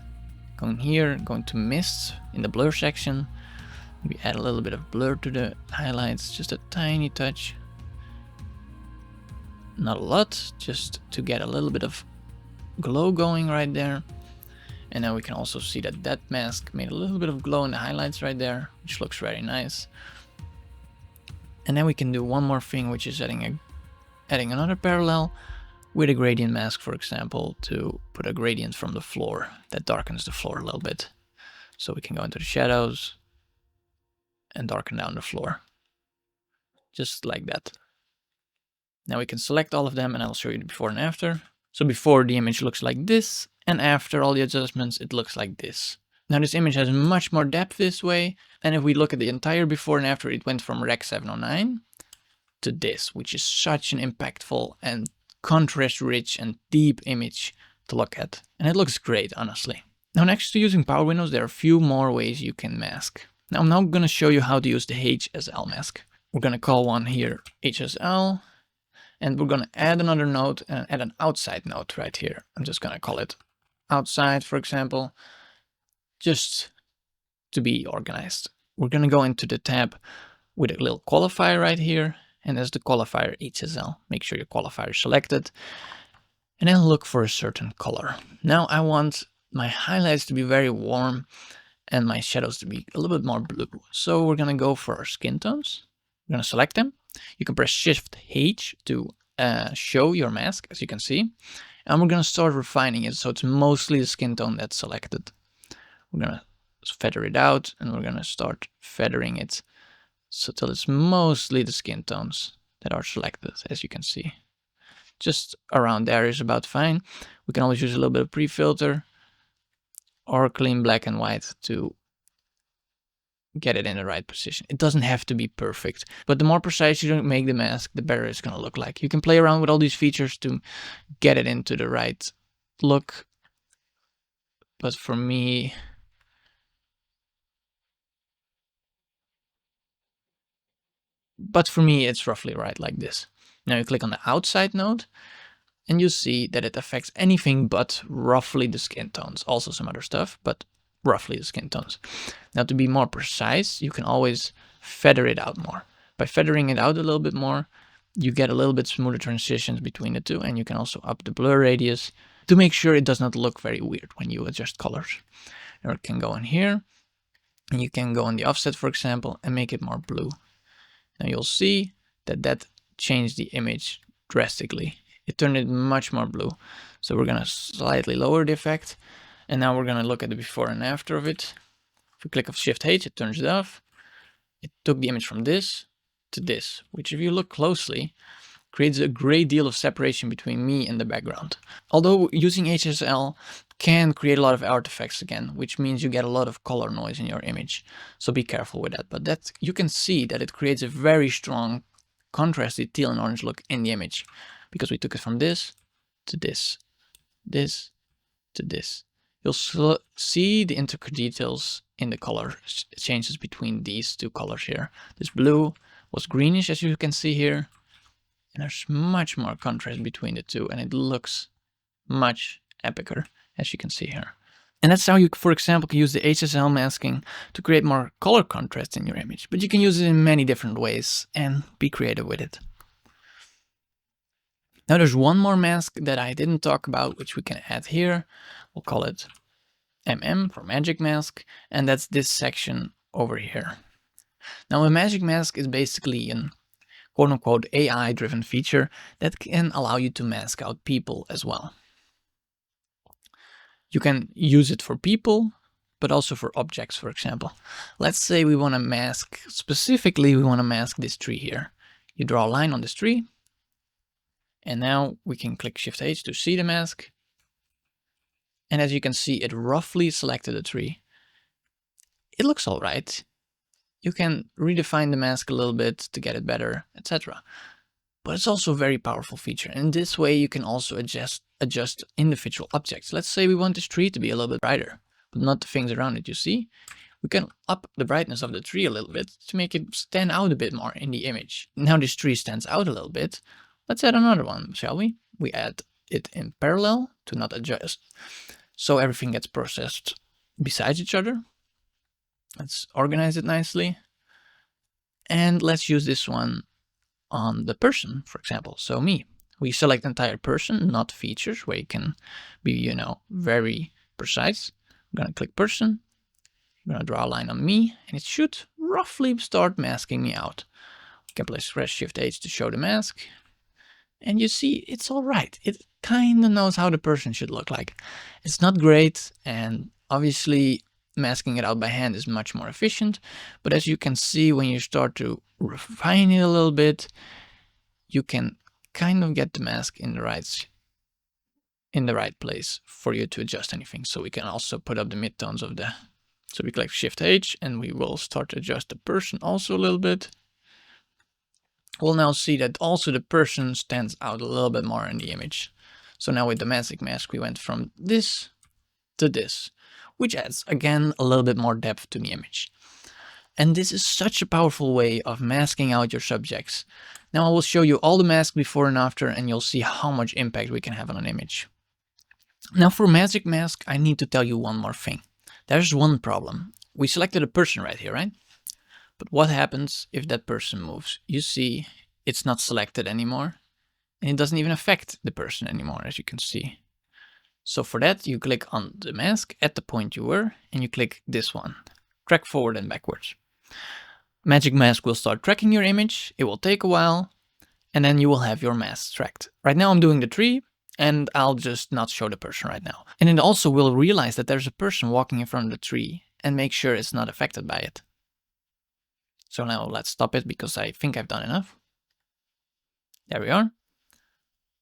Speaker 2: Going here, going to mist in the blur section. We add a little bit of blur to the highlights, just a tiny touch. Not a lot, just to get a little bit of glow going right there. And now we can also see that that mask made a little bit of glow in the highlights right there, which looks very nice. And then we can do one more thing, which is adding another parallel with a gradient mask, for example, to put a gradient from the floor that darkens the floor a little bit. So we can go into the shadows and darken down the floor, just like that. Now we can select all of them and I'll show you the before and after. So before, the image looks like this, and after all the adjustments, it looks like this. Now this image has much more depth this way, and if we look at the entire before and after, it went from Rec 709 to this, which is such an impactful and contrast-rich and deep image to look at. And it looks great, honestly. Now next to using power windows, there are a few more ways you can mask. Now I'm now going to show you how to use the HSL mask. We're going to call one here HSL. And we're going to add another node and add an outside node right here. I'm just going to call it outside, for example, just to be organized. We're going to go into the tab with a little qualifier right here. And there's the qualifier HSL. Make sure your qualifier is selected. And then look for a certain color. Now I want my highlights to be very warm and my shadows to be a little bit more blue. So we're going to go for our skin tones. We're going to select them. You can press Shift H to show your mask, as you can see. And we're going to start refining it so it's mostly the skin tone that's selected. We're going to feather it out and we're going to start feathering it so till it's mostly the skin tones that are selected, as you can see. Just around there is about fine. We can always use a little bit of pre-filter or clean black and white to get it in the right position. It doesn't have to be perfect, but the more precise you make the mask, the better it's going to look like. You can play around with all these features to get it into the right look. But for me, it's roughly right like this. Now you click on the outside node and you see that it affects anything but roughly the skin tones. Also some other stuff, but roughly the skin tones. Now to be more precise, you can always feather it out more. By feathering it out a little bit more, you get a little bit smoother transitions between the two, and you can also up the blur radius to make sure it does not look very weird when you adjust colors. Or it can go in here, and you can go on the offset, for example, and make it more blue. Now you'll see that that changed the image drastically. It turned it much more blue. So we're gonna slightly lower the effect. And now we're going to look at the before and after of it. If we click on Shift H, it turns it off. It took the image from this to this, which if you look closely, creates a great deal of separation between me and the background. Although using HSL can create a lot of artifacts again, which means you get a lot of color noise in your image. So be careful with that. But that you can see that it creates a very strong contrasted teal and orange look in the image, because we took it from this to this, this to this. You'll see the intricate details in the color changes between these two colors here. This blue was greenish, as you can see here. And there's much more contrast between the two, and it looks much epicer, as you can see here. And that's how you, for example, can use the HSL masking to create more color contrast in your image. But you can use it in many different ways and be creative with it. Now there's one more mask that I didn't talk about, which we can add here. We'll call it MM for Magic Mask, and that's this section over here. Now a Magic Mask is basically an quote-unquote AI-driven feature that can allow you to mask out people as well. You can use it for people, but also for objects, for example. Let's say we want to mask, specifically we want to mask this tree here. You draw a line on this tree, and now we can click Shift H to see the mask. And as you can see, it roughly selected a tree. It looks all right. You can redefine the mask a little bit to get it better, etc. But it's also a very powerful feature. And this way you can also adjust individual objects. Let's say we want this tree to be a little bit brighter, but not the things around it, you see? We can up the brightness of the tree a little bit to make it stand out a bit more in the image. Now this tree stands out a little bit. Let's add another one, shall we? We add it in parallel to not adjust. So everything gets processed besides each other. Let's organize it nicely. And let's use this one on the person, for example. So me. We select entire person, not features, where you can be, very precise. I'm going to click person. I'm going to draw a line on me, and it should roughly start masking me out. You can press Shift H to show the mask. And you see, it's all right. It kind of knows how the person should look like. It's not great, and obviously masking it out by hand is much more efficient. But as you can see, when you start to refine it a little bit, you can kind of get the mask in the right place for you to adjust anything. So we can also put up the midtones of the... So we click Shift H and we will start to adjust the person also a little bit. We'll now see that also the person stands out a little bit more in the image. So now with the magic mask, we went from this to this, which adds again a little bit more depth to the image. And this is such a powerful way of masking out your subjects. Now I will show you all the masks before and after, and you'll see how much impact we can have on an image. Now for magic mask, I need to tell you one more thing. There's one problem. We selected a person right here, right? But what happens if that person moves? You see, it's not selected anymore, and it doesn't even affect the person anymore, as you can see. So for that, you click on the mask at the point you were, and you click this one, track forward and backwards. Magic Mask will start tracking your image. It will take a while, and then you will have your mask tracked. Right now I'm doing the tree, and I'll just not show the person right now. And it also will realize that there's a person walking in front of the tree and make sure it's not affected by it. So now let's stop it because I think I've done enough. There we are.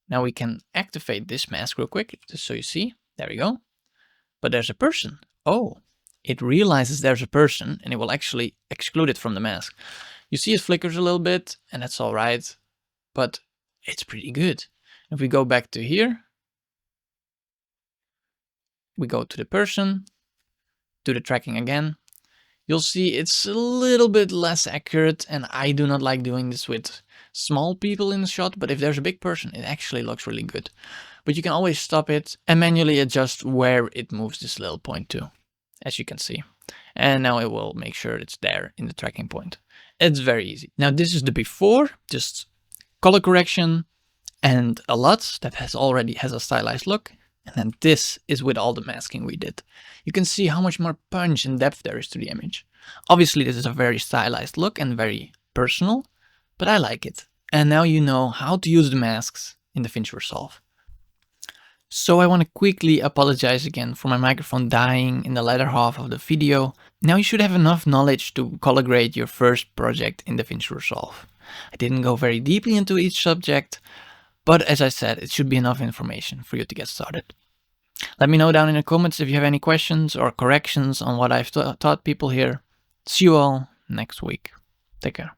Speaker 2: Now we can activate this mask real quick, just so you see. There we go. But there's a person. Oh, it realizes there's a person and it will actually exclude it from the mask. You see it flickers a little bit and that's all right, but it's pretty good. If we go back to here, we go to the person, do the tracking again. You'll see it's a little bit less accurate, and I do not like doing this with small people in the shot, but if there's a big person, it actually looks really good. But you can always stop it and manually adjust where it moves this little point to, as you can see. And now it will make sure it's there in the tracking point. It's very easy. Now this is the before, just color correction and a LUT that already has a stylized look. And then this is with all the masking we did. You can see how much more punch and depth there is to the image. Obviously this is a very stylized look and very personal, but I like it. And now you know how to use the masks in DaVinci Resolve. So I want to quickly apologize again for my microphone dying in the latter half of the video. Now you should have enough knowledge to color grade your first project in DaVinci Resolve. I didn't go very deeply into each subject, but as I said, it should be enough information for you to get started. Let me know down in the comments if you have any questions or corrections on what I've taught people here. See you all next week. Take care.